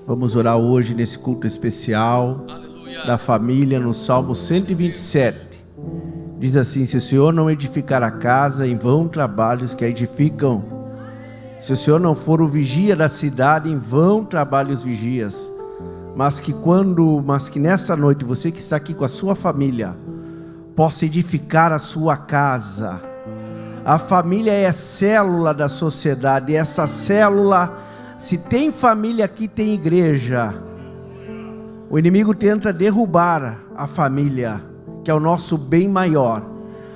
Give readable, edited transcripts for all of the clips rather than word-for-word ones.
Vamos orar hoje nesse culto especial da família no Salmo 127. Diz assim: se o Senhor não edificar a casa, em vão trabalhos que a edificam. Se o Senhor não for o vigia da cidade, em vão trabalham os vigias. Mas que nessa noite você que está aqui com a sua família possa edificar a sua casa. A família é a célula da sociedade, e essa célula, se tem família aqui, tem igreja. O inimigo tenta derrubar a família, que é o nosso bem maior.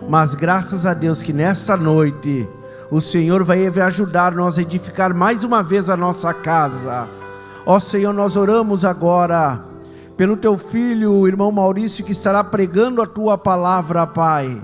Mas graças a Deus que nessa noite o Senhor vai ajudar nós a edificar mais uma vez a nossa casa. Ó Senhor, nós oramos agora pelo teu filho, o irmão Maurício, que estará pregando a tua palavra, Pai.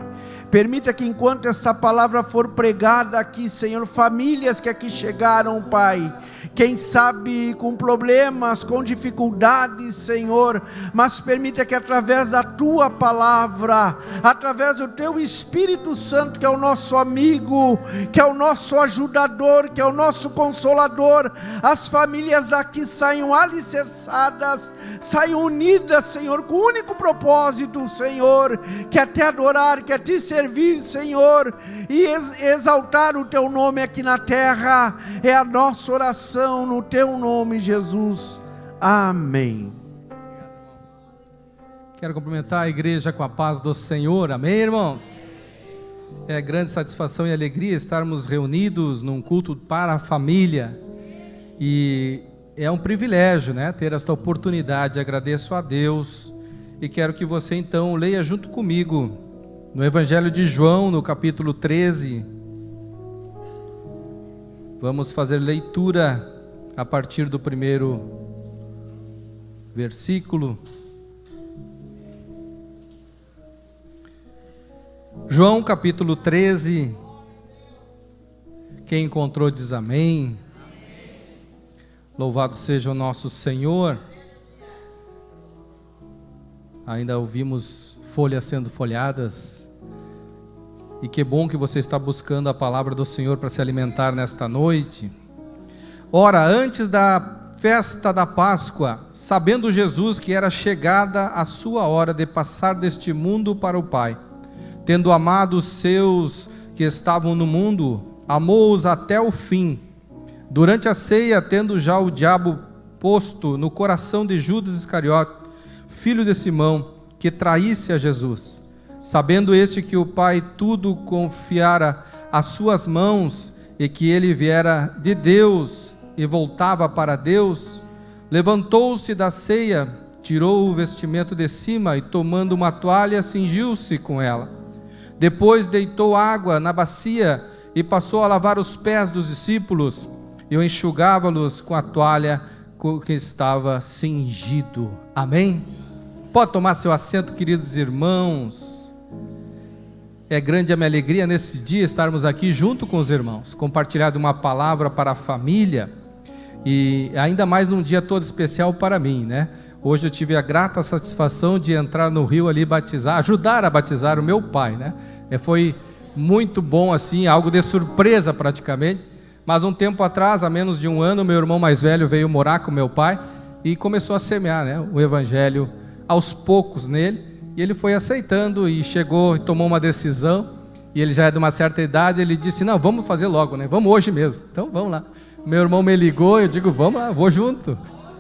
Permita que enquanto essa palavra for pregada aqui, Senhor, famílias que aqui chegaram, Pai, quem sabe com problemas, com dificuldades, Senhor, mas permita que através da tua palavra, através do teu Espírito Santo, que é o nosso amigo, que é o nosso ajudador, que é o nosso consolador, as famílias aqui saiam alicerçadas, saiam unidas, Senhor, com o único propósito, Senhor, que é te adorar, que é te servir, Senhor, e exaltar o teu nome aqui na terra. É a nossa oração no teu nome, Jesus. Amém. Quero cumprimentar a igreja com a paz do Senhor. Amém, irmãos? É grande satisfação e alegria estarmos reunidos num culto para a família. E é um privilégio, né, ter esta oportunidade. Agradeço a Deus e quero que você então leia junto comigo no Evangelho de João, no capítulo 13. Vamos fazer leitura a partir do primeiro versículo. João capítulo 13. Quem encontrou diz amém. Louvado seja o nosso Senhor. Ainda ouvimos folhas sendo folhadas. E que bom que você está buscando a palavra do Senhor para se alimentar nesta noite. Ora, antes da festa da Páscoa, sabendo Jesus que era chegada a sua hora de passar deste mundo para o Pai, tendo amado os seus que estavam no mundo, amou-os até o fim. Durante a ceia, tendo já o diabo posto no coração de Judas Iscariote, filho de Simão, que traísse a Jesus, sabendo este que o Pai tudo confiara às suas mãos, e que ele viera de Deus e voltava para Deus, levantou-se da ceia, tirou o vestimento de cima e, tomando uma toalha, cingiu-se com ela. Depois deitou água na bacia e passou a lavar os pés dos discípulos e enxugava-los com a toalha com que estava cingido. Amém? Pode tomar seu assento, queridos irmãos. É grande a minha alegria nesse dia estarmos aqui junto com os irmãos, compartilhar uma palavra para a família, e ainda mais num dia todo especial para mim, né? Hoje eu tive a grata satisfação de entrar no rio ali batizar, ajudar a batizar o meu pai, né? Foi muito bom assim, algo de surpresa praticamente, mas um tempo atrás, há menos de um ano, meu irmão mais velho veio morar com meu pai e começou a semear, né, o evangelho aos poucos nele. E ele foi aceitando e chegou e tomou uma decisão, e ele já é de uma certa idade. Ele disse: não, vamos fazer logo, né? Vamos hoje mesmo. Então vamos lá. Meu irmão me ligou, eu digo: vamos lá, vou junto.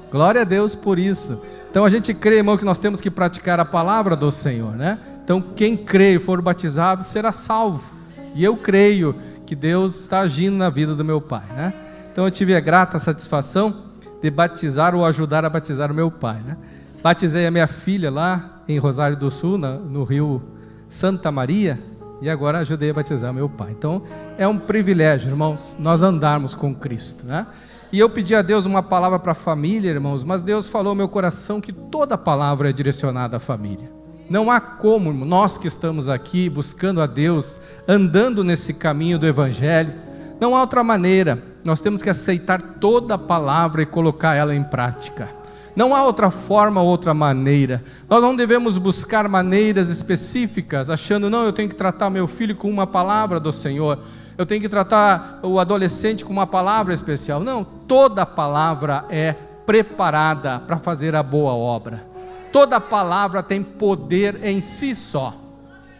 Glória a Deus por isso. Então a gente crê, irmão, que nós temos que praticar a palavra do Senhor, né? Então quem crê e for batizado será salvo. E eu creio que Deus está agindo na vida do meu pai, né? Então eu tive a grata satisfação de batizar ou ajudar a batizar o meu pai, né? Batizei a minha filha lá em Rosário do Sul, no Rio Santa Maria, e agora ajudei a batizar meu pai. Então é um privilégio, irmãos, nós andarmos com Cristo, né? E eu pedi a Deus uma palavra para a família, irmãos, mas Deus falou ao meu coração que toda palavra é direcionada à família. Não há como, nós que estamos aqui buscando a Deus, andando nesse caminho do Evangelho, não há outra maneira. Nós temos que aceitar toda a palavra e colocar ela em prática. Não há outra forma ou outra maneira. Nós não devemos buscar maneiras específicas, achando: não, eu tenho que tratar meu filho com uma palavra do Senhor, eu tenho que tratar o adolescente com uma palavra especial. Não, toda palavra é preparada para fazer a boa obra. Toda palavra tem poder em si só,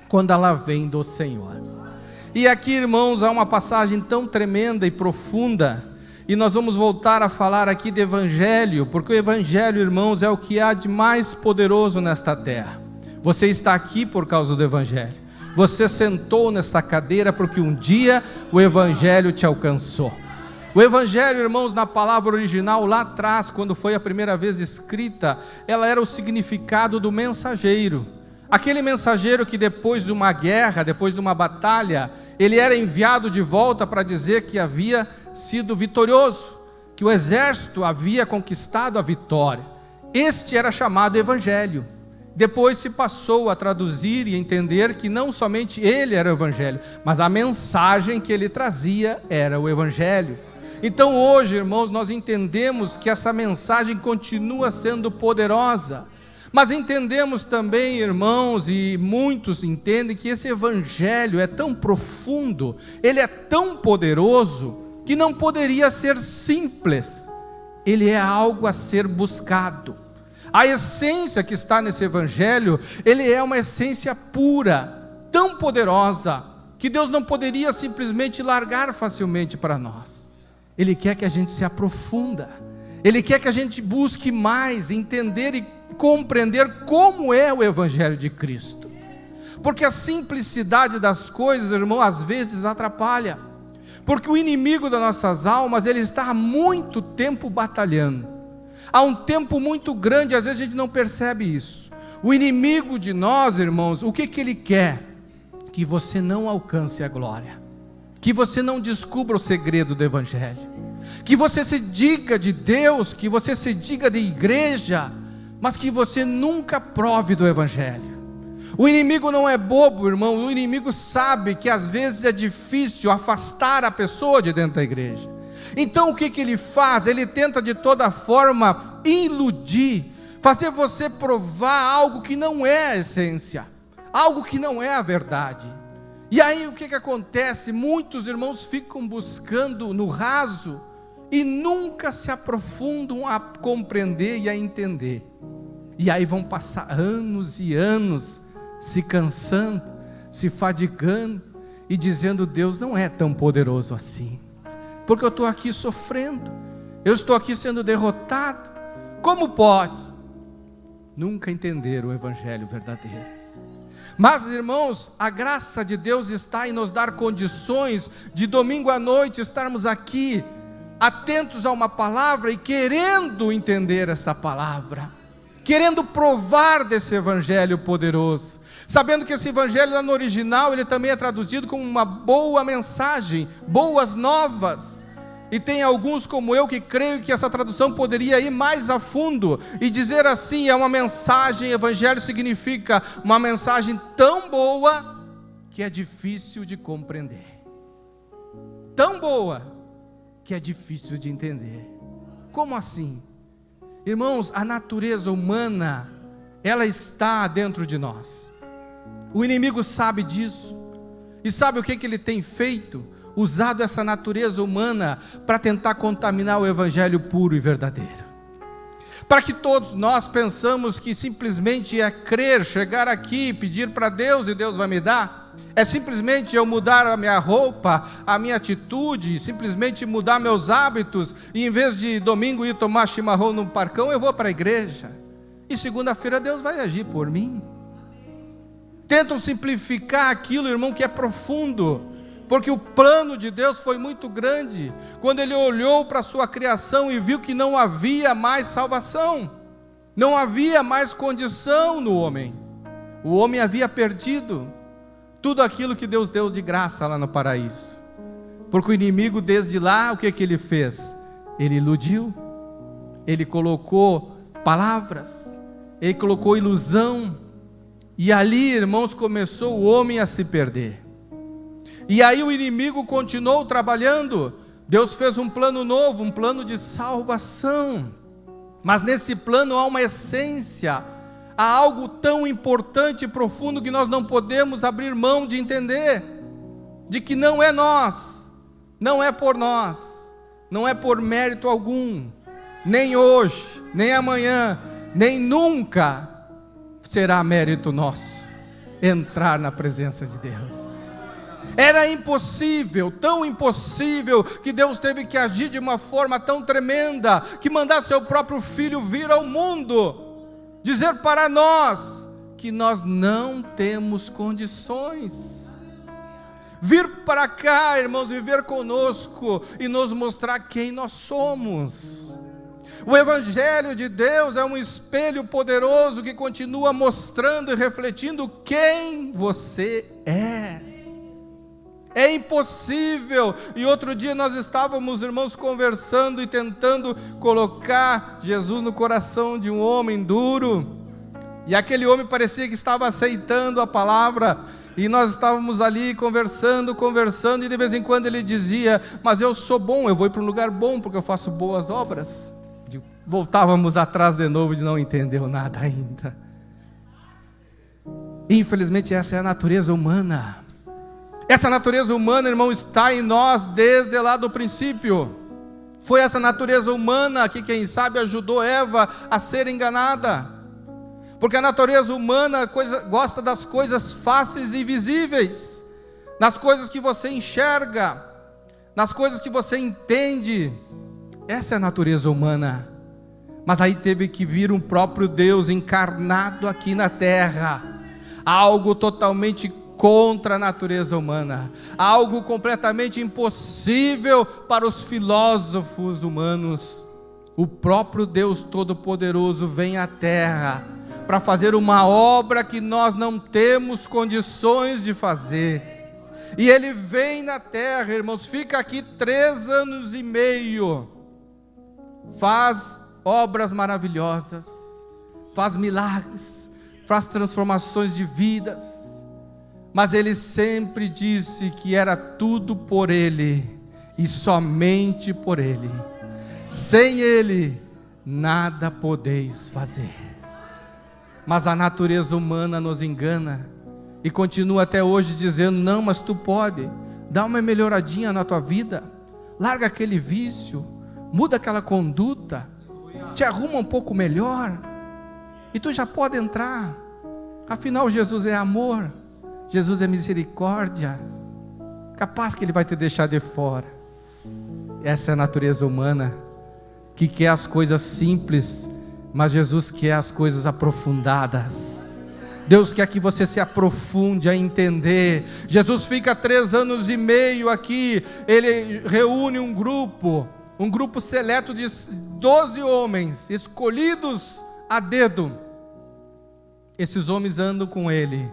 quando ela vem do Senhor. E aqui, irmãos, há uma passagem tão tremenda e profunda, e nós vamos voltar a falar aqui do Evangelho, porque o Evangelho, irmãos, é o que há de mais poderoso nesta terra. Você está aqui por causa do Evangelho. Você sentou nesta cadeira porque um dia o Evangelho te alcançou. O Evangelho, irmãos, na palavra original, lá atrás, quando foi a primeira vez escrita, ela era o significado do mensageiro. Aquele mensageiro que depois de uma guerra, depois de uma batalha, ele era enviado de volta para dizer que havia sido vitorioso, que o exército havia conquistado a vitória. Este era chamado Evangelho. Depois se passou a traduzir e entender que não somente ele era o Evangelho, mas a mensagem que ele trazia era o Evangelho. Então hoje, irmãos, nós entendemos que essa mensagem continua sendo poderosa, mas entendemos também, irmãos, e muitos entendem que esse Evangelho é tão profundo, ele é tão poderoso, que não poderia ser simples, ele é algo a ser buscado. A essência que está nesse Evangelho, ele é uma essência pura, tão poderosa, que Deus não poderia simplesmente largar facilmente para nós. Ele quer que a gente se aprofunda, Ele quer que a gente busque mais, entender e compreender como é o Evangelho de Cristo. Porque a simplicidade das coisas, irmão, às vezes atrapalha. Porque o inimigo das nossas almas, ele está há muito tempo batalhando. Há um tempo muito grande, às vezes a gente não percebe isso. O inimigo de nós, irmãos, o que ele quer? Que você não alcance a glória, que você não descubra o segredo do Evangelho, que você se diga de Deus, que você se diga de igreja, mas que você nunca prove do Evangelho. O inimigo não é bobo, irmão. O inimigo sabe que às vezes é difícil afastar a pessoa de dentro da igreja. Então o que ele faz? Ele tenta de toda forma iludir, fazer você provar algo que não é a essência, algo que não é a verdade. E aí o que acontece? Muitos irmãos ficam buscando no raso e nunca se aprofundam a compreender e a entender. E aí vão passar anos e anos se cansando, se fadigando e dizendo: Deus não é tão poderoso assim, porque eu estou aqui sofrendo, eu estou aqui sendo derrotado. Como pode? Nunca entenderam o Evangelho verdadeiro. Mas, irmãos, a graça de Deus está em nos dar condições de domingo à noite estarmos aqui, atentos a uma palavra e querendo entender essa palavra, querendo provar desse Evangelho poderoso, sabendo que esse Evangelho lá no original, ele também é traduzido como uma boa mensagem, boas novas. E tem alguns como eu que creio que essa tradução poderia ir mais a fundo e dizer assim: é uma mensagem, Evangelho significa uma mensagem tão boa que é difícil de compreender, tão boa que é difícil de entender. Como assim? Irmãos, a natureza humana, ela está dentro de nós. O inimigo sabe disso. E sabe o que ele tem feito? Usado essa natureza humana para tentar contaminar o Evangelho puro e verdadeiro. Para que todos nós pensamos que simplesmente é crer, chegar aqui, pedir para Deus e Deus vai me dar. É simplesmente eu mudar a minha roupa, a minha atitude, simplesmente mudar meus hábitos, e em vez de domingo ir tomar chimarrão no parcão, eu vou para a igreja, e segunda-feira Deus vai agir por mim. Tentam simplificar aquilo, irmão, que é profundo, porque o plano de Deus foi muito grande, quando Ele olhou para a sua criação e viu que não havia mais salvação, não havia mais condição no homem. O homem havia perdido tudo aquilo que Deus deu de graça lá no paraíso, porque o inimigo desde lá, o que ele fez? Ele iludiu, ele colocou palavras, ele colocou ilusão, e ali, irmãos, começou o homem a se perder. E aí o inimigo continuou trabalhando. Deus fez um plano novo, um plano de salvação, mas nesse plano há uma essência, há algo tão importante e profundo que nós não podemos abrir mão de entender, de que não é nós, não é por nós, não é por mérito algum, nem hoje, nem amanhã, nem nunca será mérito nosso entrar na presença de Deus. Era impossível, tão impossível, que Deus teve que agir de uma forma tão tremenda, que mandar seu próprio Filho vir ao mundo, dizer para nós que nós não temos condições. Vir para cá, irmãos, viver conosco e nos mostrar quem nós somos. O Evangelho de Deus é um espelho poderoso que continua mostrando e refletindo quem você é. É impossível. E outro dia nós estávamos, irmãos, conversando e tentando colocar Jesus no coração de um homem duro. E aquele homem parecia que estava aceitando a palavra. E nós estávamos ali conversando, e de vez em quando ele dizia: mas eu sou bom, eu vou ir para um lugar bom, porque eu faço boas obras. Voltávamos atrás de novo, de não entendeu nada ainda. Infelizmente essa é a natureza humana. Essa natureza humana, irmão, está em nós desde lá do princípio. Foi essa natureza humana que, quem sabe, ajudou Eva a ser enganada. Porque a natureza humana gosta das coisas fáceis e visíveis, nas coisas que você enxerga, nas coisas que você entende. Essa é a natureza humana. Mas aí teve que vir um próprio Deus encarnado aqui na terra, algo totalmente contra a natureza humana, algo completamente impossível para os filósofos humanos. O próprio Deus Todo-Poderoso vem à terra para fazer uma obra que nós não temos condições de fazer. E Ele vem na terra, irmãos, fica aqui 3 anos e meio, faz obras maravilhosas, faz milagres, faz transformações de vidas, mas Ele sempre disse que era tudo por Ele, e somente por Ele. Sem Ele, nada podeis fazer. Mas a natureza humana nos engana, e continua até hoje dizendo: não, mas tu pode, dá uma melhoradinha na tua vida, larga aquele vício, muda aquela conduta, te arruma um pouco melhor, e tu já pode entrar. Afinal, Jesus é amor, Jesus é misericórdia, capaz que Ele vai te deixar de fora. Essa é a natureza humana, que quer as coisas simples, mas Jesus quer as coisas aprofundadas. Deus quer que você se aprofunde a entender. Jesus fica 3 anos e meio aqui, Ele reúne um grupo seleto de 12 homens, escolhidos a dedo. Esses homens andam com Ele,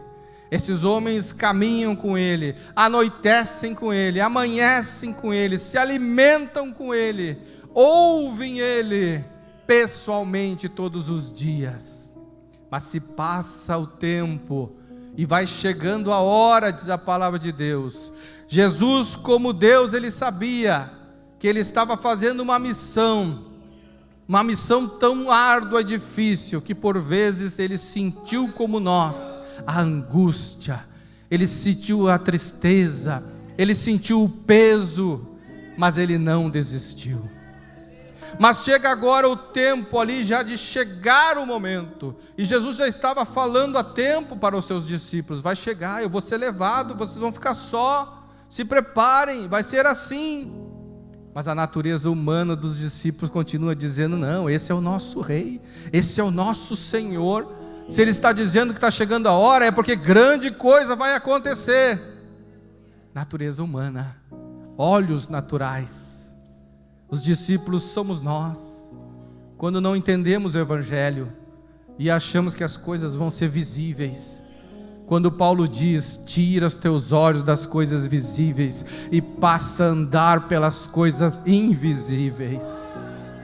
esses homens caminham com Ele, anoitecem com Ele, amanhecem com Ele, se alimentam com Ele, ouvem Ele pessoalmente todos os dias. Mas se passa o tempo e vai chegando a hora, diz a palavra de Deus, Jesus, como Deus, Ele sabia que Ele estava fazendo uma missão tão árdua e difícil, que por vezes Ele sentiu como nós a angústia, Ele sentiu a tristeza, Ele sentiu o peso, mas Ele não desistiu. Mas chega agora o tempo ali já de chegar o momento, e Jesus já estava falando há tempo para os seus discípulos: vai chegar, eu vou ser levado, vocês vão ficar só, se preparem, vai ser assim. Mas a natureza humana dos discípulos continua dizendo: não, esse é o nosso rei, esse é o nosso Senhor. Se Ele está dizendo que está chegando a hora, é porque grande coisa vai acontecer. Natureza humana, olhos naturais. Os discípulos somos nós, quando não entendemos o Evangelho e achamos que as coisas vão ser visíveis. Quando Paulo diz: tira os teus olhos das coisas visíveis e passa a andar pelas coisas invisíveis.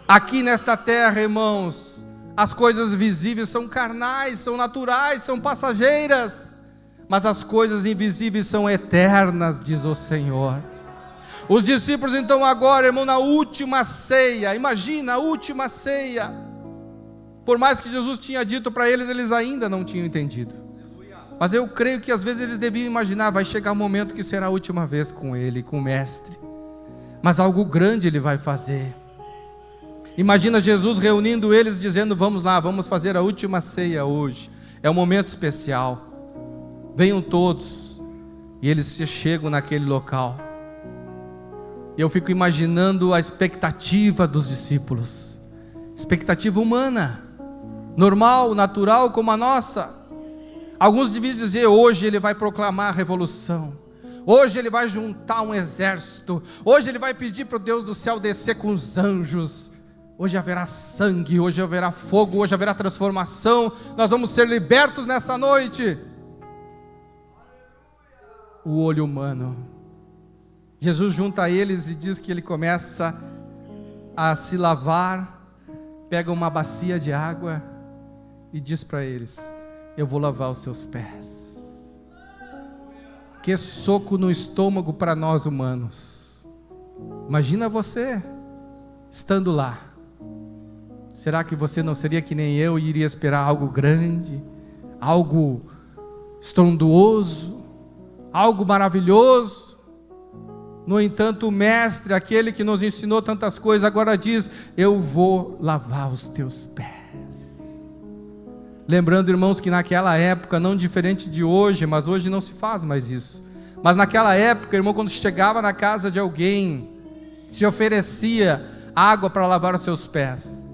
Aqui nesta terra, irmãos, as coisas visíveis são carnais, são naturais, são passageiras, mas as coisas invisíveis são eternas, diz o Senhor. Os discípulos então agora, irmão, na última ceia, imagina a última ceia, por mais que Jesus tinha dito para eles, eles ainda não tinham entendido. Mas eu creio que às vezes eles deviam imaginar: vai chegar o momento que será a última vez com Ele, com o Mestre. Mas algo grande Ele vai fazer. Imagina Jesus reunindo eles, dizendo: vamos lá, vamos fazer a última ceia hoje. É um momento especial. Venham todos. E eles chegam naquele local. E eu fico imaginando a expectativa dos discípulos. Expectativa humana, normal, natural como a nossa. Alguns deviam dizer: hoje ele vai proclamar a revolução, hoje ele vai juntar um exército, hoje ele vai pedir para o Deus do céu descer com os anjos, hoje haverá sangue, hoje haverá fogo, hoje haverá transformação, nós vamos ser libertos nessa noite. O olho humano. Jesus junta eles e diz que ele começa a se lavar, pega uma bacia de água e diz para eles: eu vou lavar os seus pés. Que soco no estômago para nós humanos. Imagina você estando lá. Será que você não seria que nem eu e iria esperar algo grande, algo estrondoso, algo maravilhoso? No entanto, o mestre, aquele que nos ensinou tantas coisas, agora diz: eu vou lavar os teus pés. Lembrando, irmãos, que naquela época, não diferente de hoje, mas hoje não se faz mais isso, mas naquela época, irmão, quando chegava na casa de alguém, se oferecia água para lavar os seus pés,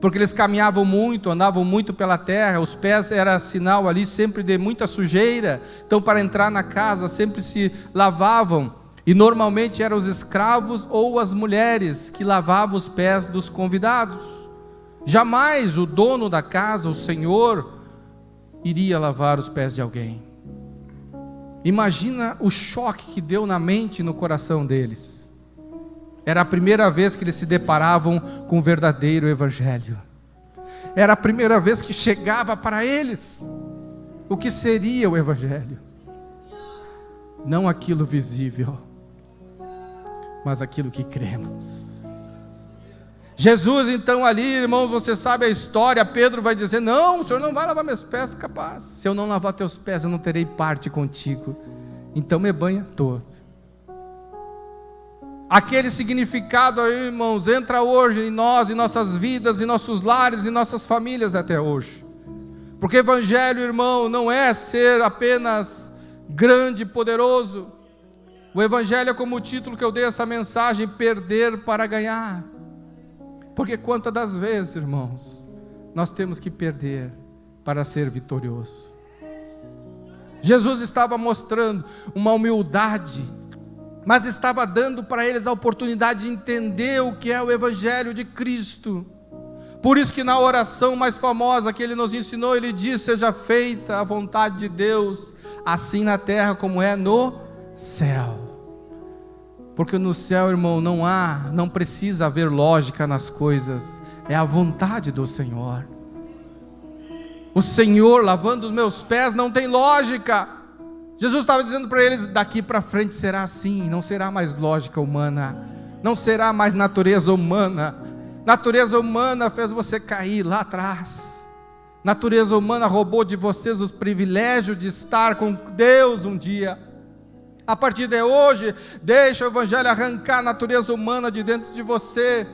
porque eles caminhavam muito, andavam muito pela terra, os pés era sinal ali sempre de muita sujeira, então para entrar na casa sempre se lavavam, e normalmente eram os escravos ou as mulheres que lavavam os pés dos convidados. Jamais o dono da casa, o Senhor, iria lavar os pés de alguém. Imagina o choque que deu na mente e no coração deles. Era a primeira vez que eles se deparavam com o verdadeiro evangelho. Era a primeira vez que chegava para eles o que seria o evangelho. Não aquilo visível, mas aquilo que cremos. Jesus então ali, irmão, você sabe a história, Pedro vai dizer: não, o Senhor não vai lavar meus pés, capaz. Se eu não lavar teus pés, eu não terei parte contigo. Então me banha todo. Aquele significado aí, irmãos, entra hoje em nós, em nossas vidas, em nossos lares, em nossas famílias até hoje. Porque evangelho, irmão, não é ser apenas grande e poderoso. O evangelho é como o título que eu dei a essa mensagem: perder para ganhar. Porque quantas das vezes, irmãos, nós temos que perder para ser vitorioso. Jesus estava mostrando uma humildade, mas estava dando para eles a oportunidade de entender o que é o evangelho de Cristo. Por isso que na oração mais famosa que ele nos ensinou, ele diz: seja feita a vontade de Deus, assim na terra como é no céu. Porque no céu, irmão, não precisa haver lógica nas coisas, é a vontade do Senhor. O Senhor lavando os meus pés não tem lógica. Jesus estava dizendo para eles: daqui para frente será assim, não será mais lógica humana, não será mais natureza humana. Natureza humana fez você cair lá atrás. Natureza humana roubou de vocês os privilégios de estar com Deus um dia. A partir de hoje, deixa o evangelho arrancar a natureza humana de dentro de você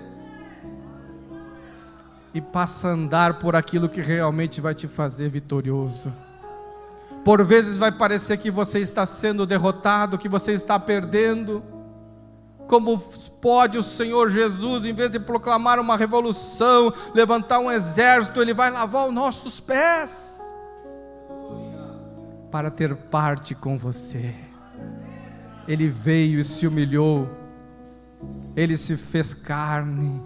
e passa a andar por aquilo que realmente vai te fazer vitorioso. Por vezes vai parecer que você está sendo derrotado, que você está perdendo. Como pode o Senhor Jesus, em vez de proclamar uma revolução, levantar um exército, Ele vai lavar os nossos pés para ter parte com você. Ele veio e se humilhou, Ele se fez carne,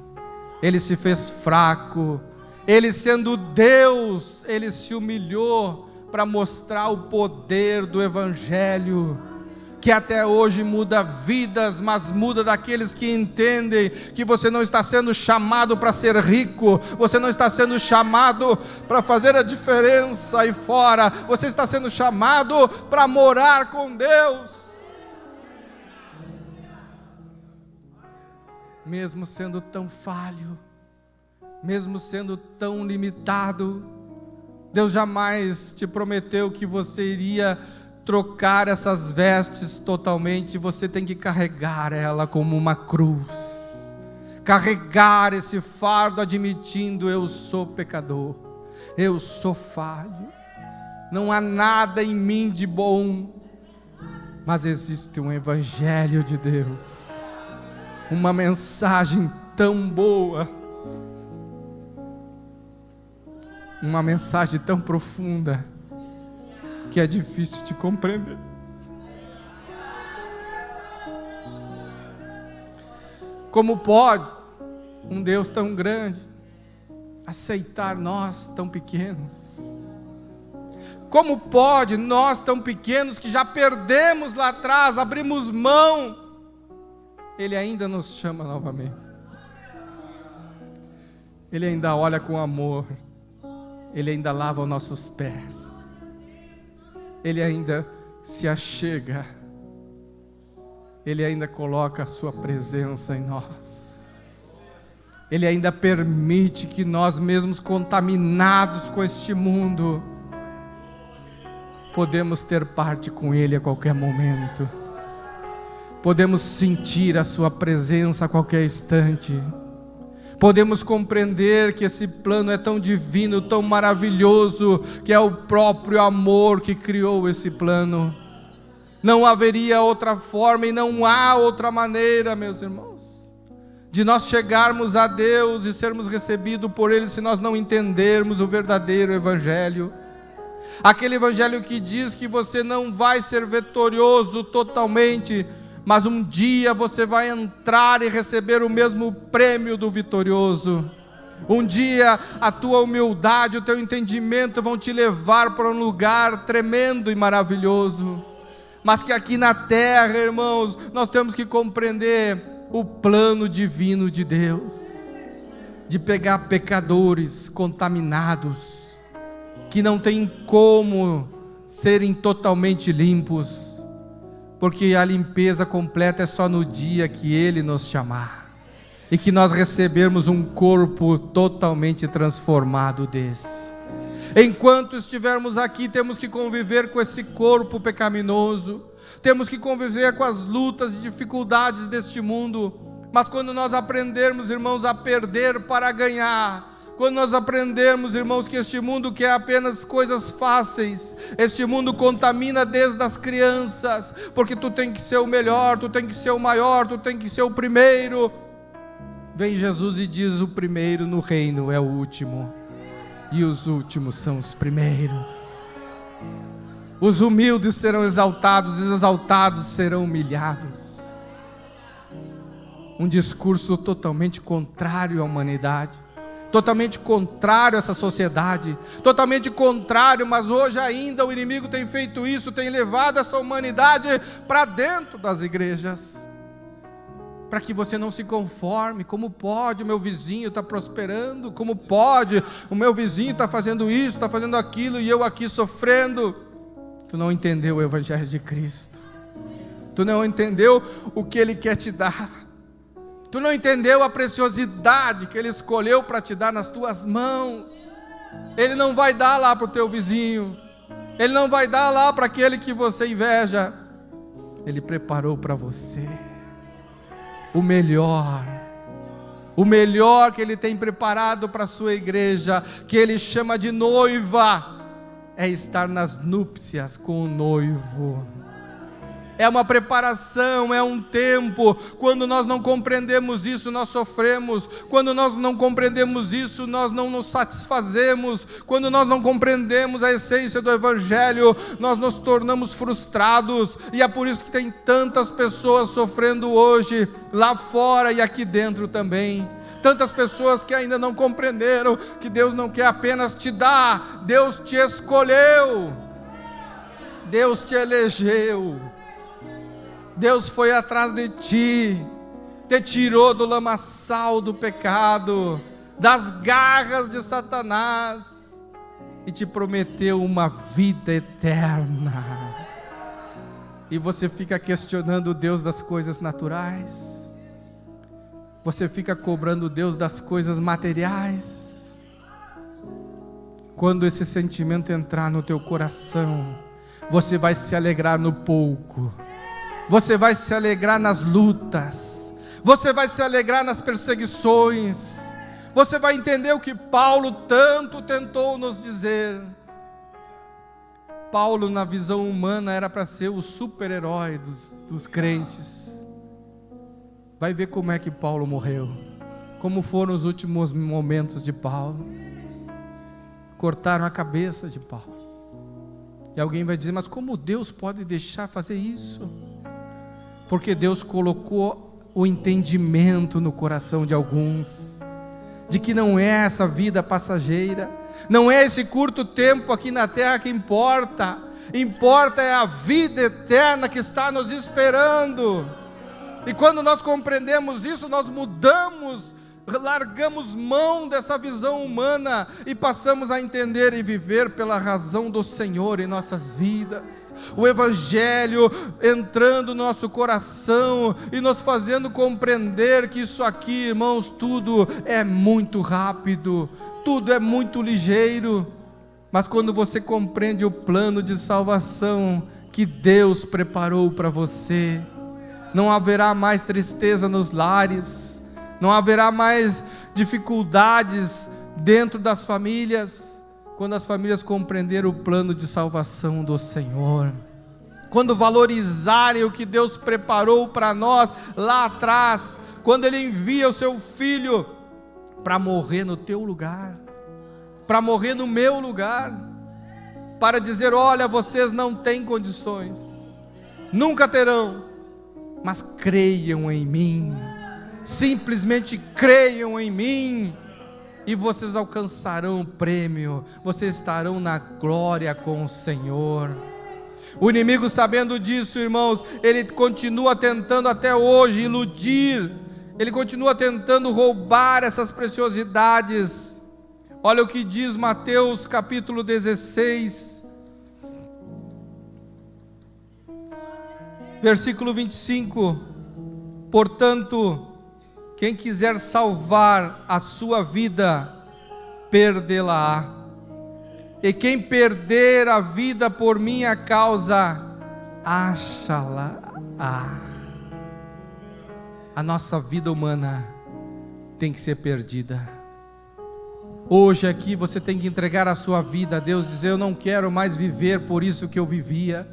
Ele se fez fraco, Ele sendo Deus, Ele se humilhou para mostrar o poder do evangelho, que até hoje muda vidas, mas muda daqueles que entendem que você não está sendo chamado para ser rico, você não está sendo chamado para fazer a diferença aí fora, você está sendo chamado para morar com Deus. Mesmo sendo tão falho, mesmo sendo tão limitado, Deus jamais te prometeu que você iria trocar essas vestes totalmente. Você tem que carregar ela como uma cruz, carregar esse fardo admitindo: eu sou pecador, eu sou falho, não há nada em mim de bom, mas existe um evangelho de Deus, uma mensagem tão boa, uma mensagem tão profunda que é difícil de compreender. Como pode um Deus tão grande aceitar nós tão pequenos? Como pode nós tão pequenos, que já perdemos lá atrás, abrimos mão, Ele ainda nos chama novamente? Ele ainda olha com amor, Ele ainda lava os nossos pés, Ele ainda se achega, Ele ainda coloca a sua presença em nós, Ele ainda permite que nós mesmos, contaminados com este mundo, podemos ter parte com Ele a qualquer momento, podemos sentir a sua presença a qualquer instante, podemos compreender que esse plano é tão divino, tão maravilhoso, que é o próprio amor que criou esse plano. Não haveria outra forma e não há outra maneira, meus irmãos, de nós chegarmos a Deus e sermos recebidos por Ele, se nós não entendermos o verdadeiro evangelho. Aquele evangelho que diz que você não vai ser vitorioso totalmente, mas um dia você vai entrar e receber o mesmo prêmio do vitorioso. Um dia a tua humildade, o teu entendimento vão te levar para um lugar tremendo e maravilhoso. Mas que aqui na terra, irmãos, nós temos que compreender o plano divino de Deus, de pegar pecadores contaminados, que não tem como serem totalmente limpos, porque a limpeza completa é só no dia que Ele nos chamar, e que nós recebermos um corpo totalmente transformado desse. Enquanto estivermos aqui, temos que conviver com esse corpo pecaminoso, temos que conviver com as lutas e dificuldades deste mundo, mas quando nós aprendermos, irmãos, a perder para ganhar, quando nós aprendermos, irmãos, que este mundo quer apenas coisas fáceis, este mundo contamina desde as crianças, porque tu tem que ser o melhor, tu tem que ser o maior, tu tem que ser o primeiro. Vem Jesus e diz: o primeiro no reino é o último, e os últimos são os primeiros. Os humildes serão exaltados, e os exaltados serão humilhados. Um discurso totalmente contrário à humanidade, totalmente contrário a essa sociedade, totalmente contrário, mas hoje ainda o inimigo tem feito isso, tem levado essa humanidade para dentro das igrejas, para que você não se conforme. Como pode o meu vizinho estar prosperando? Como pode o meu vizinho estar fazendo isso, estar fazendo aquilo, e eu aqui sofrendo? Tu não entendeu o evangelho de Cristo, tu não entendeu o que Ele quer te dar, tu não entendeu a preciosidade que Ele escolheu para te dar nas tuas mãos. Ele não vai dar lá para o teu vizinho, Ele não vai dar lá para aquele que você inveja. Ele preparou para você o melhor que Ele tem preparado para a sua igreja, que Ele chama de noiva, é estar nas núpcias com o noivo. É uma preparação, é um tempo. Quando nós não compreendemos isso, nós sofremos. Quando nós não compreendemos isso, nós não nos satisfazemos. Quando nós não compreendemos a essência do evangelho, nós nos tornamos frustrados. E é por isso que tem tantas pessoas sofrendo hoje, lá fora e aqui dentro também. Tantas pessoas que ainda não compreenderam que Deus não quer apenas te dar, Deus te escolheu, Deus te elegeu, Deus foi atrás de ti, te tirou do lamaçal do pecado, das garras de Satanás, e te prometeu uma vida eterna. E você fica questionando o Deus das coisas naturais, você fica cobrando o Deus das coisas materiais. Quando esse sentimento entrar no teu coração, você vai se alegrar no pouco, você vai se alegrar nas lutas, Você vai se alegrar nas perseguições. Você vai entender o que Paulo tanto tentou nos dizer. Paulo, na visão humana, era para ser o super-herói dos crentes. Vai ver como é que Paulo morreu. Como foram os últimos momentos de Paulo. Cortaram a cabeça de Paulo. E alguém vai dizer, mas como Deus pode deixar fazer isso? Porque Deus colocou o entendimento no coração de alguns, de que não é essa vida passageira, não é esse curto tempo aqui na terra que importa é a vida eterna que está nos esperando. E quando nós compreendemos isso, nós mudamos, largamos mão dessa visão humana e passamos a entender e viver pela razão do Senhor em nossas vidas. O Evangelho entrando no nosso coração e nos fazendo compreender que isso aqui, irmãos, tudo é muito rápido, tudo é muito ligeiro. Mas quando você compreende o plano de salvação que Deus preparou para você, não haverá mais tristeza nos lares, não haverá mais dificuldades dentro das famílias, quando as famílias compreenderem o plano de salvação do Senhor, quando valorizarem o que Deus preparou para nós lá atrás, quando Ele envia o seu Filho para morrer no teu lugar, para morrer no meu lugar, para dizer, olha, vocês não têm condições, nunca terão, mas creiam em mim, simplesmente creiam em mim, e vocês alcançarão o prêmio, vocês estarão na glória com o Senhor. O inimigo, sabendo disso, irmãos, ele continua tentando até hoje iludir, ele continua tentando roubar essas preciosidades. Olha o que diz Mateus capítulo 16, versículo 25, portanto, quem quiser salvar a sua vida, perdê-la-á. E quem perder a vida por minha causa, acha-la-á. A nossa vida humana tem que ser perdida. Hoje aqui você tem que entregar a sua vida a Deus, dizer, eu não quero mais viver por isso que eu vivia.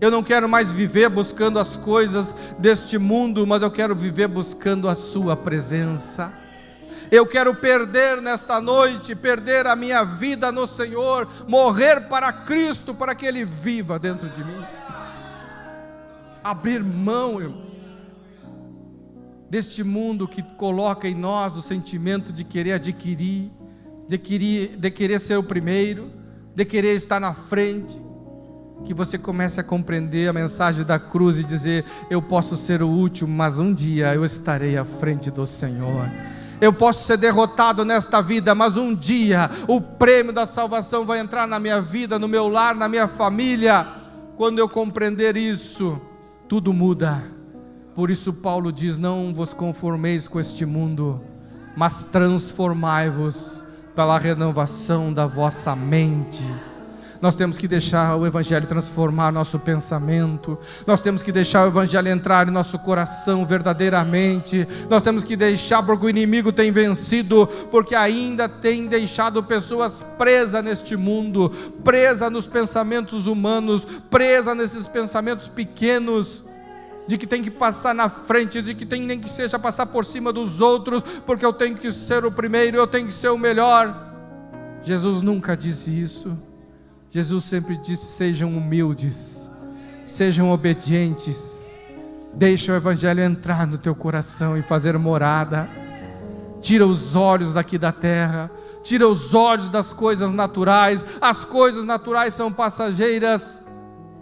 Eu não quero mais viver buscando as coisas deste mundo, mas eu quero viver buscando a sua presença. Eu quero perder nesta noite, perder a minha vida no Senhor, morrer para Cristo, para que Ele viva dentro de mim. Abrir mão, irmãos, deste mundo que coloca em nós o sentimento de querer adquirir, de querer ser o primeiro, de querer estar na frente. Que você comece a compreender a mensagem da cruz e dizer, eu posso ser o último, mas um dia eu estarei à frente do Senhor. Eu posso ser derrotado nesta vida, mas um dia o prêmio da salvação vai entrar na minha vida, no meu lar, na minha família. Quando eu compreender isso, tudo muda. Por isso Paulo diz, não vos conformeis com este mundo, mas transformai-vos pela renovação da vossa mente. Nós temos que deixar o Evangelho transformar nosso pensamento, nós temos que deixar o Evangelho entrar em nosso coração verdadeiramente, nós temos que deixar, porque o inimigo tem vencido, porque ainda tem deixado pessoas presas neste mundo, presas nos pensamentos humanos, presas nesses pensamentos pequenos, de que tem que passar na frente, de que tem nem que seja passar por cima dos outros, porque eu tenho que ser o primeiro, eu tenho que ser o melhor. Jesus nunca disse isso. Jesus sempre disse, sejam humildes, sejam obedientes, deixa o Evangelho entrar no teu coração e fazer morada. Tira os olhos daqui da terra, tira os olhos das coisas naturais. As coisas naturais são passageiras,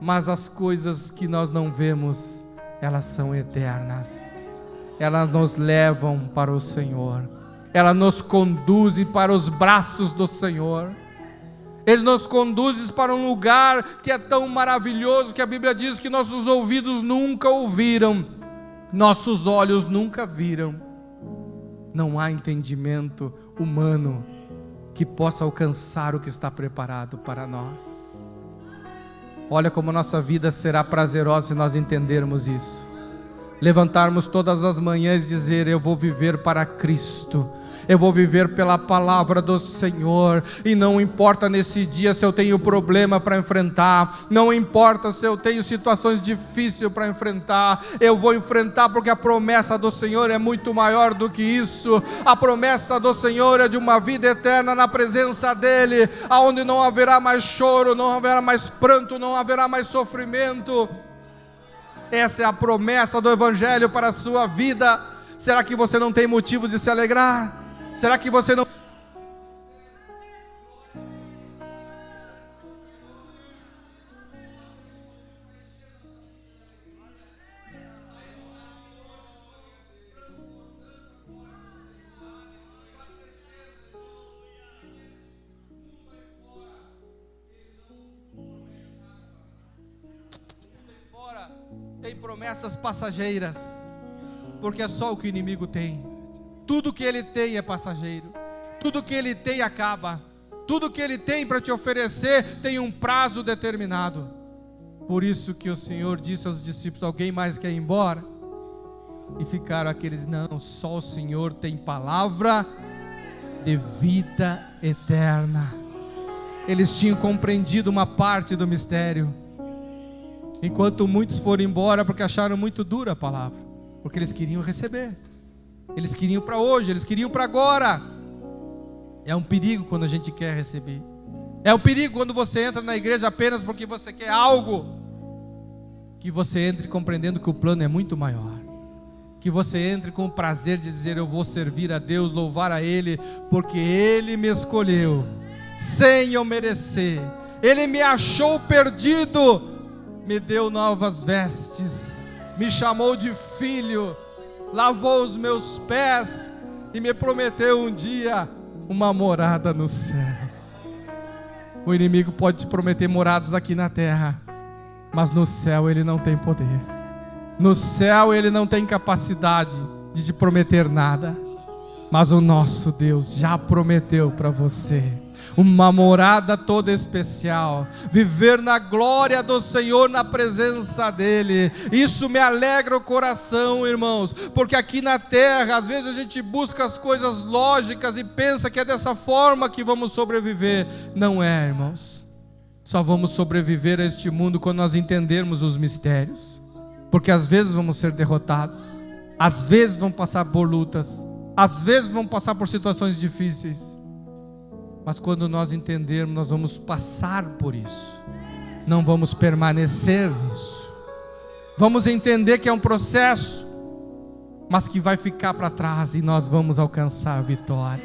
mas as coisas que nós não vemos, elas são eternas. Elas nos levam para o Senhor, elas nos conduzem para os braços do Senhor. Ele nos conduz para um lugar que é tão maravilhoso, que a Bíblia diz que nossos ouvidos nunca ouviram, nossos olhos nunca viram. Não há entendimento humano que possa alcançar o que está preparado para nós. Olha como a nossa vida será prazerosa se nós entendermos isso. levantarmos todas as manhãs e dizer: eu vou viver para Cristo, eu vou viver pela palavra do Senhor, e não importa nesse dia se eu tenho problema para enfrentar, não importa se eu tenho situações difíceis para enfrentar, eu vou enfrentar, porque a promessa do Senhor é muito maior do que isso. A promessa do Senhor é de uma vida eterna na presença dEle, aonde não haverá mais choro, não haverá mais pranto, não haverá mais sofrimento. Essa é a promessa do Evangelho para a sua vida. Será que você não tem motivo de se alegrar? Será que você não... tem promessas passageiras, porque é só o que o inimigo tem. Tudo que ele tem é passageiro, tudo que ele tem acaba, tudo que ele tem para te oferecer tem um prazo determinado. Por isso que o Senhor disse aos discípulos: alguém mais quer ir embora? E ficaram aqueles: não, só o Senhor tem palavra de vida eterna. Eles tinham compreendido uma parte do mistério, enquanto muitos foram embora porque acharam muito dura a palavra, porque eles queriam receber, eles queriam para hoje, eles queriam para agora. É um perigo quando a gente quer receber, é um perigo quando você entra na igreja apenas porque você quer algo, que você entre compreendendo que o plano é muito maior, que você entre com o prazer de dizer: eu vou servir a Deus, louvar a Ele, porque Ele me escolheu, sem eu merecer, Ele me achou perdido, me deu novas vestes, me chamou de filho, lavou os meus pés e me prometeu um dia uma morada no céu. O inimigo pode te prometer moradas aqui na terra, mas no céu ele não tem poder. No céu ele não tem capacidade de te prometer nada, mas o nosso Deus já prometeu para você uma morada toda especial, viver na glória do Senhor, na presença dEle. Isso me alegra o coração, irmãos, porque aqui na terra, às vezes a gente busca as coisas lógicas e pensa que é dessa forma que vamos sobreviver. Não é, irmãos. Só vamos sobreviver a este mundo quando nós entendermos os mistérios, porque às vezes vamos ser derrotados, às vezes vamos passar por lutas, às vezes vamos passar por situações difíceis, mas quando nós entendermos, nós vamos passar por isso, não vamos permanecer nisso. Vamos entender que é um processo, mas que vai ficar para trás e nós vamos alcançar a vitória.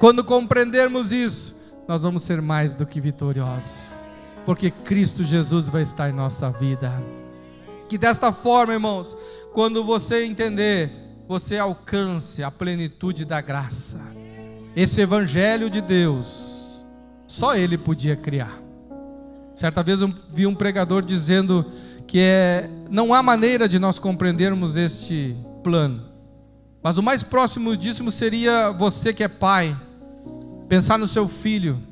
Quando compreendermos isso, nós vamos ser mais do que vitoriosos, porque Cristo Jesus vai estar em nossa vida. Que desta forma, irmãos, quando você entender, você alcance a plenitude da graça. Esse Evangelho de Deus, só Ele podia criar. Certa vez eu vi um pregador dizendo que não há maneira de nós compreendermos este plano, mas o mais próximo disso seria você que é pai, pensar no seu filho,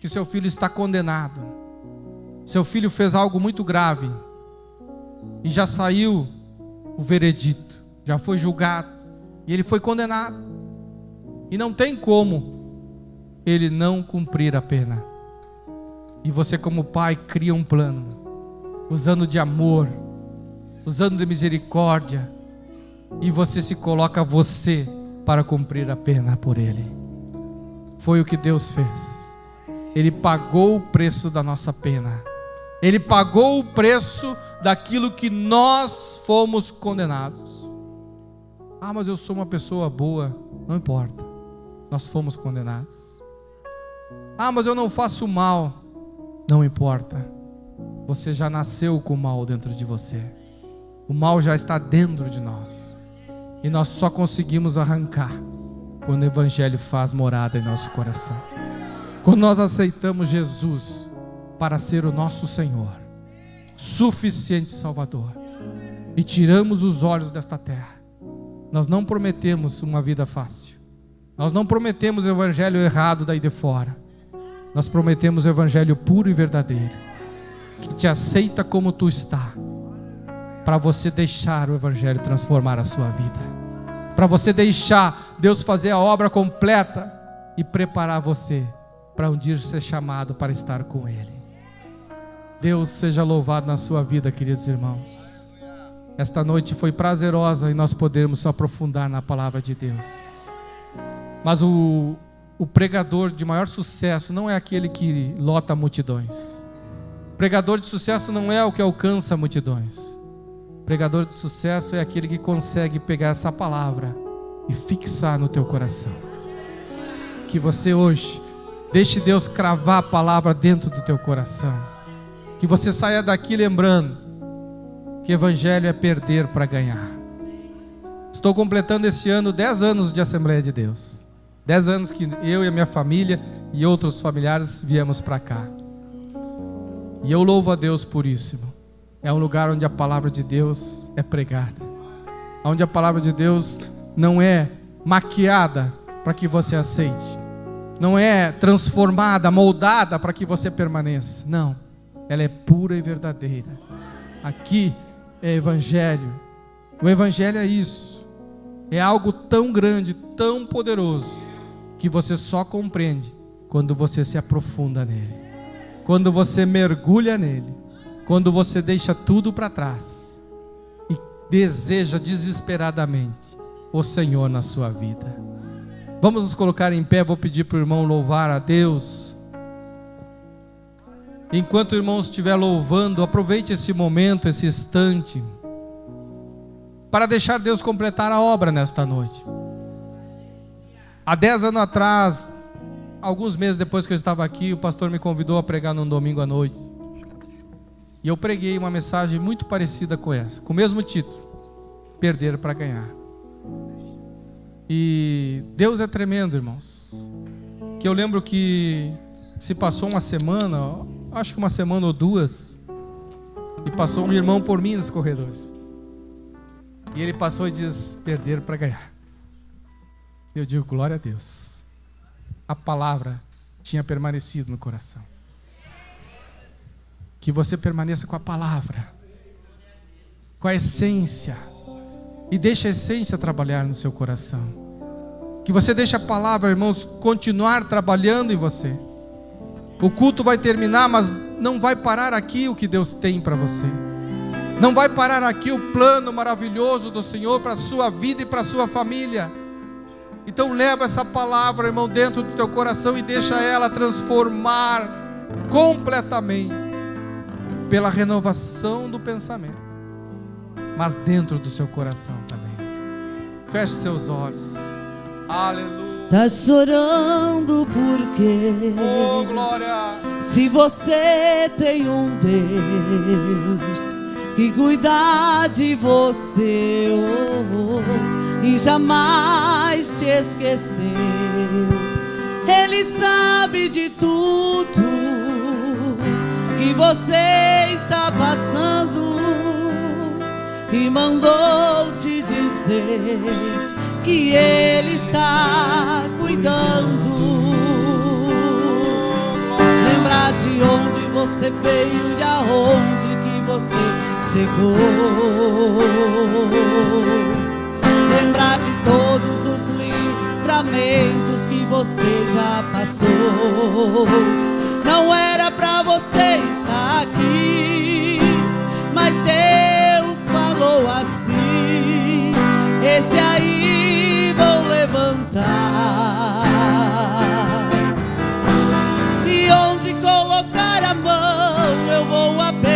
que seu filho está condenado, seu filho fez algo muito grave, e já saiu o veredito, já foi julgado, e ele foi condenado. E não tem como ele não cumprir a pena. E você como pai cria um plano, usando de amor, usando de misericórdia, e você se coloca você para cumprir a pena por ele. Foi o que Deus fez. Ele pagou o preço da nossa pena. Ele pagou o preço daquilo que nós fomos condenados. Ah, mas eu sou uma pessoa boa. Não importa. Nós fomos condenados. Ah, mas eu não faço mal. Não importa. Você já nasceu com o mal dentro de você. O mal já está dentro de nós. E nós só conseguimos arrancar quando o Evangelho faz morada em nosso coração. Quando nós aceitamos Jesus para ser o nosso Senhor, suficiente Salvador, e tiramos os olhos desta terra. Nós não prometemos uma vida fácil. Nós não prometemos o evangelho errado daí de fora. Nós prometemos o evangelho puro e verdadeiro, que te aceita como tu está, para você deixar o Evangelho transformar a sua vida, para você deixar Deus fazer a obra completa e preparar você para um dia ser chamado para estar com Ele. Deus seja louvado na sua vida, queridos irmãos. Esta noite foi prazerosa e nós podemos aprofundar na palavra de Deus. Mas o pregador de maior sucesso não é aquele que lota multidões. O pregador de sucesso não é o que alcança multidões. O pregador de sucesso é aquele que consegue pegar essa palavra e fixar no teu coração. Que você hoje deixe Deus cravar a palavra dentro do teu coração. Que você saia daqui lembrando que Evangelho é perder para ganhar. Estou completando este ano 10 anos de Assembleia de Deus. 10 anos que eu e a minha família e outros familiares viemos para cá. E eu louvo a Deus por isso, irmão. É um lugar onde a palavra de Deus é pregada, onde a palavra de Deus não é maquiada para que você aceite, não é transformada, moldada para que você permaneça. Não, ela é pura e verdadeira. Aqui é Evangelho. O Evangelho é isso. É algo tão grande, tão poderoso, que você só compreende quando você se aprofunda nele, quando você mergulha nele, quando você deixa tudo para trás e deseja desesperadamente o Senhor na sua vida. Vamos nos colocar em pé. Vou pedir para o irmão louvar a Deus. Enquanto o irmão estiver louvando, aproveite esse momento, esse instante, para deixar Deus completar a obra nesta noite. Há 10 anos atrás, alguns meses depois que eu estava aqui, o pastor me convidou a pregar num domingo à noite. E eu preguei uma mensagem muito parecida com essa, com o mesmo título: perder para ganhar. E Deus é tremendo, irmãos. Que eu lembro que se passou uma semana, acho que uma semana ou duas, e passou um irmão por mim nos corredores. E ele passou e diz: perder para ganhar. Eu digo: glória a Deus. A palavra tinha permanecido no coração. Que você permaneça com a palavra, com a essência, e deixe a essência trabalhar no seu coração. Que você deixe a palavra, irmãos, continuar trabalhando em você. O culto vai terminar, mas não vai parar aqui o que Deus tem para você. Não vai parar aqui o plano maravilhoso do Senhor para a sua vida e para a sua família. Então leva essa palavra, irmão, dentro do teu coração e deixa ela transformar completamente pela renovação do pensamento, mas dentro do seu coração também. Feche seus olhos. Aleluia. Tá chorando porque, oh glória, se você tem um Deus que cuida de você, e jamais te esqueceu, Ele sabe de tudo que você está passando e mandou te dizer que Ele está cuidando. Lembrar de onde você veio e aonde que você chegou. Lembrar de todos os livramentos que você já passou. Não era pra você estar aqui, mas Deus falou assim: esse aí vou levantar, e onde colocar a mão eu vou abençoar.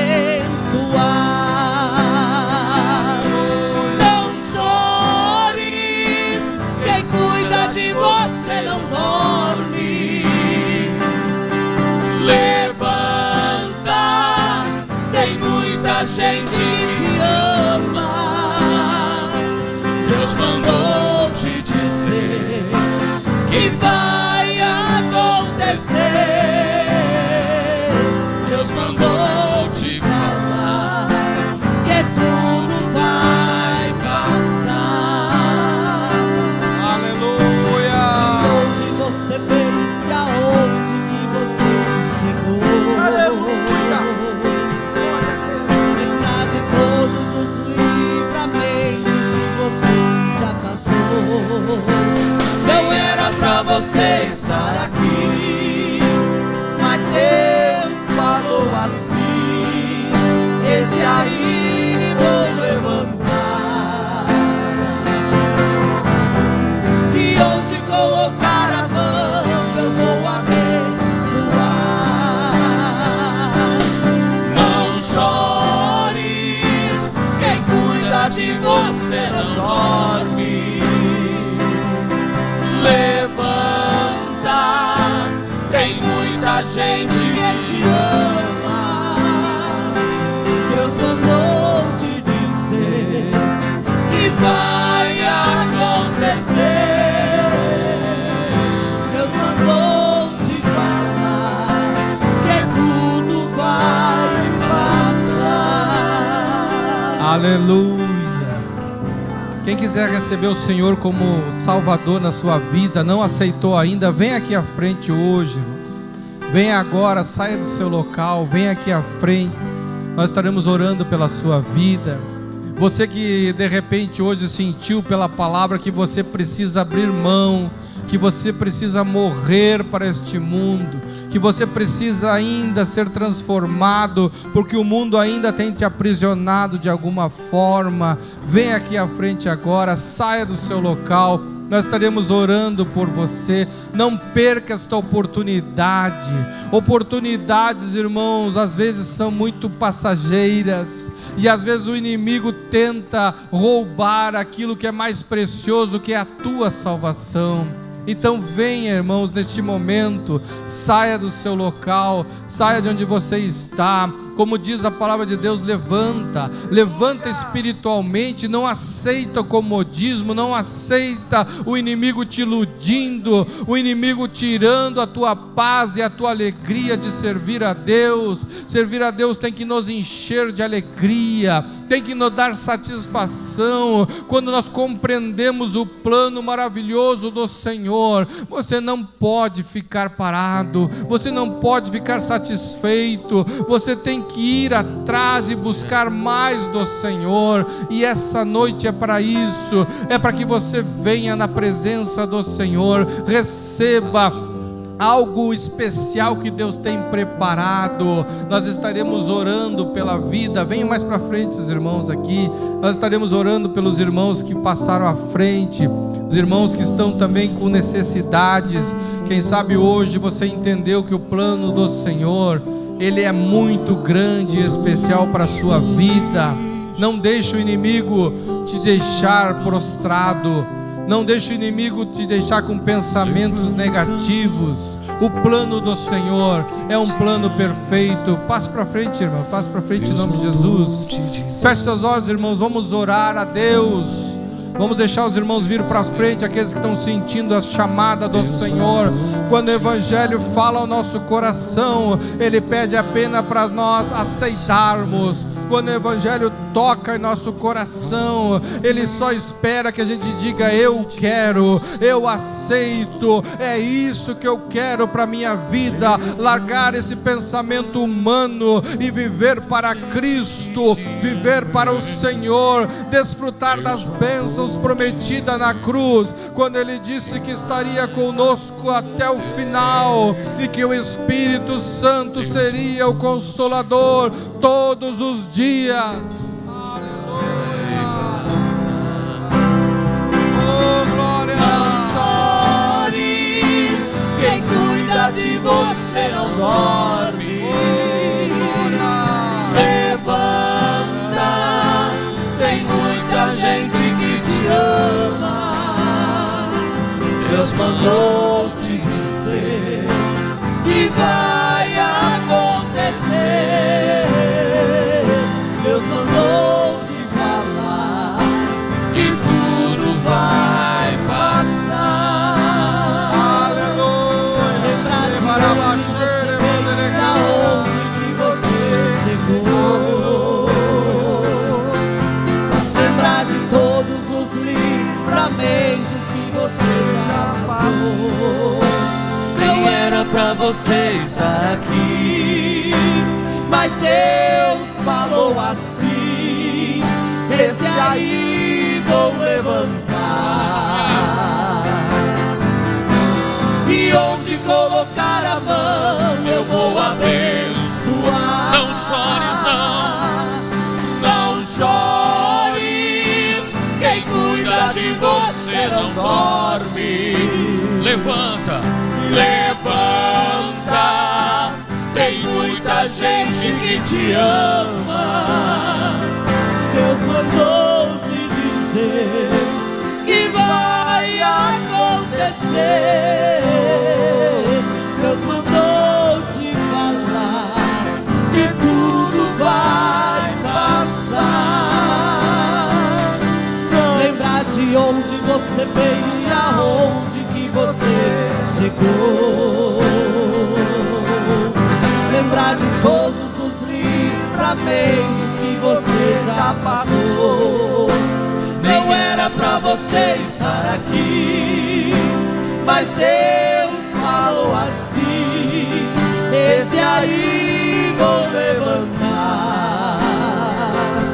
Não chores, quem cuida de você não dorme. Levanta, estar aqui, mas Deus falou assim: esse aí vou levantar, e onde colocar a mão eu vou abençoar. Não chores, quem cuida de você não dorme. Levanta, tem muita gente que te ama. Deus mandou te dizer que vai acontecer. Deus mandou te falar que tudo vai passar. Aleluia. Quem quiser receber o Senhor como Salvador na sua vida, não aceitou ainda, vem aqui à frente hoje, irmãos. Venha agora, saia do seu local, venha aqui à frente. Nós estaremos orando pela sua vida. Você que de repente hoje sentiu pela palavra que você precisa abrir mão, que você precisa morrer para este mundo, que você precisa ainda ser transformado, porque o mundo ainda tem te aprisionado de alguma forma. Vem aqui à frente agora, saia do seu local. Nós estaremos orando por você. Não perca esta oportunidade. Oportunidades, irmãos, às vezes são muito passageiras, e às vezes o inimigo tenta roubar aquilo que é mais precioso, que é a tua salvação. Então venha, irmãos, neste momento, saia do seu local, saia de onde você está. Como diz a palavra de Deus, levanta espiritualmente. Não aceita o comodismo, não aceita o inimigo te iludindo, o inimigo tirando a tua paz e a tua alegria de servir a Deus. Servir a Deus tem que nos encher de alegria, tem que nos dar satisfação, quando nós compreendemos o plano maravilhoso do Senhor. Você não pode ficar parado, você não pode ficar satisfeito, você tem que ir atrás e buscar mais do Senhor. E essa noite é para isso, é para que você venha na presença do Senhor, receba algo especial que Deus tem preparado. Nós estaremos orando pela vida. Venham mais para frente, os irmãos aqui. Nós estaremos orando pelos irmãos que passaram à frente, os irmãos que estão também com necessidades. Quem sabe hoje você entendeu que o plano do Senhor, ele é muito grande e especial para a sua vida. Não deixe o inimigo te deixar prostrado, não deixe o inimigo te deixar com pensamentos negativos. O plano do Senhor é um plano perfeito. Passe para frente, irmão, passe para frente em nome de Jesus. Feche seus olhos, irmãos, vamos orar a Deus. Vamos deixar os irmãos vir para frente, aqueles que estão sentindo a chamada do Senhor. Quando o Evangelho fala ao nosso coração, ele pede apenas para nós aceitarmos. Quando o Evangelho toca em nosso coração, ele só espera que a gente diga: eu quero, eu aceito, é isso que eu quero para a minha vida. Largar esse pensamento humano e viver para Cristo, viver para o Senhor, desfrutar das bênçãos prometida na cruz, quando ele disse que estaria conosco até o final e que o Espírito Santo seria o Consolador todos os dias. Aleluia. Oh, glória. Não chores, quem cuida de você não dorme. Levanta, tem muita gente que te ama. Deus mandou te dizer que vai acontecer. Deus mandou te falar que tudo vai passar. Aleluia. Lembrar de onde você chegou. Lembrar de todos os livramentos que você já passou. Não era pra você estar aqui, mas Deus falou assim: esse aí vou levantar. E verdade você não dorme. Levanta, levanta, tem muita gente que te ama. Deus mandou te dizer que vai acontecer. Deus mandou te falar que tudo vai passar. Lembrar de onde você veio e aonde que você chegou. Lembrar de todos os livramentos que você já passou. Não era pra você estar aqui, mas Deus falou assim: esse aí vou levantar.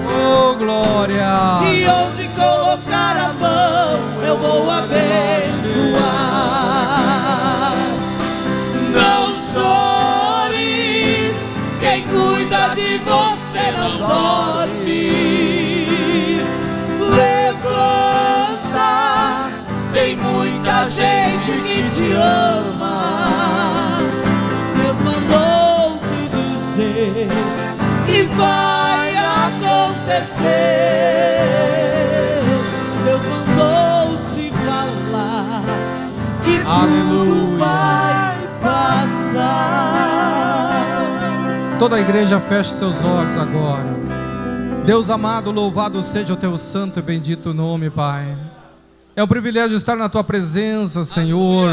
Oh, glória! E onde colocar a mão eu vou abençoar. Não chores, quem cuida de você não dorme. Levanta, tem muita gente que te ama. Deus mandou te dizer que vai acontecer. Deus mandou te falar que tudo vai passar. Toda a igreja feche seus olhos agora. Deus amado, louvado seja o teu santo e bendito nome, Pai. É um privilégio estar na tua presença, Senhor,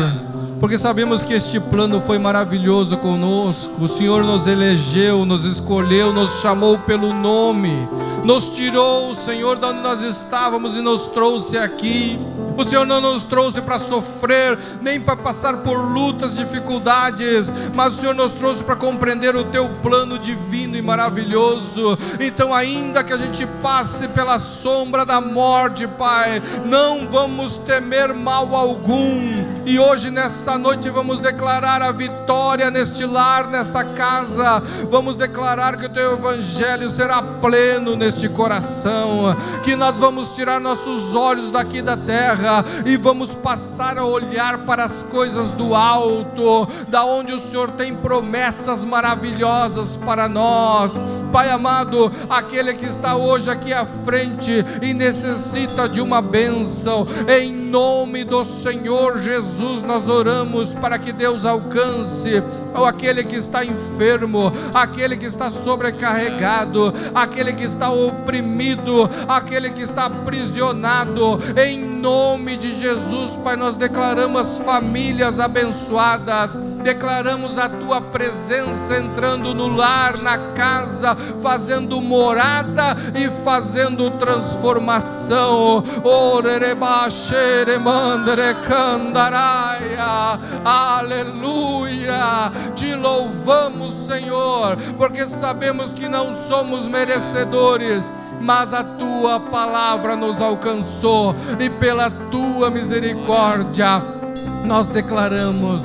porque sabemos que este plano foi maravilhoso conosco. O Senhor nos elegeu, nos escolheu, nos chamou pelo nome, nos tirou, Senhor, de onde nós estávamos e nos trouxe aqui. O Senhor não nos trouxe para sofrer, nem para passar por lutas, dificuldades, mas o Senhor nos trouxe para compreender o teu plano divino e maravilhoso. Então, ainda que a gente passe pela sombra da morte, Pai, não vamos temer mal algum. E hoje, nessa noite, vamos declarar a vitória neste lar, nesta casa. Vamos declarar que o teu evangelho será pleno neste coração, que nós vamos tirar nossos olhos daqui da terra e vamos passar a olhar para as coisas do alto, da onde o Senhor tem promessas maravilhosas para nós. Pai amado, aquele que está hoje aqui à frente e necessita de uma bênção, em nome do Senhor Jesus nós oramos para que Deus alcance aquele que está enfermo, aquele que está sobrecarregado, aquele que está oprimido, aquele que está aprisionado. Em nome de Jesus, Pai, nós declaramos famílias abençoadas, declaramos a tua presença entrando no lar, na casa, fazendo morada e fazendo transformação. Aleluia, te louvamos, Senhor, porque sabemos que não somos merecedores, mas a tua palavra nos alcançou e pela tua misericórdia nós declaramos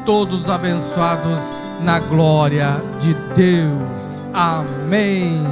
todos abençoados na glória de Deus. Amém.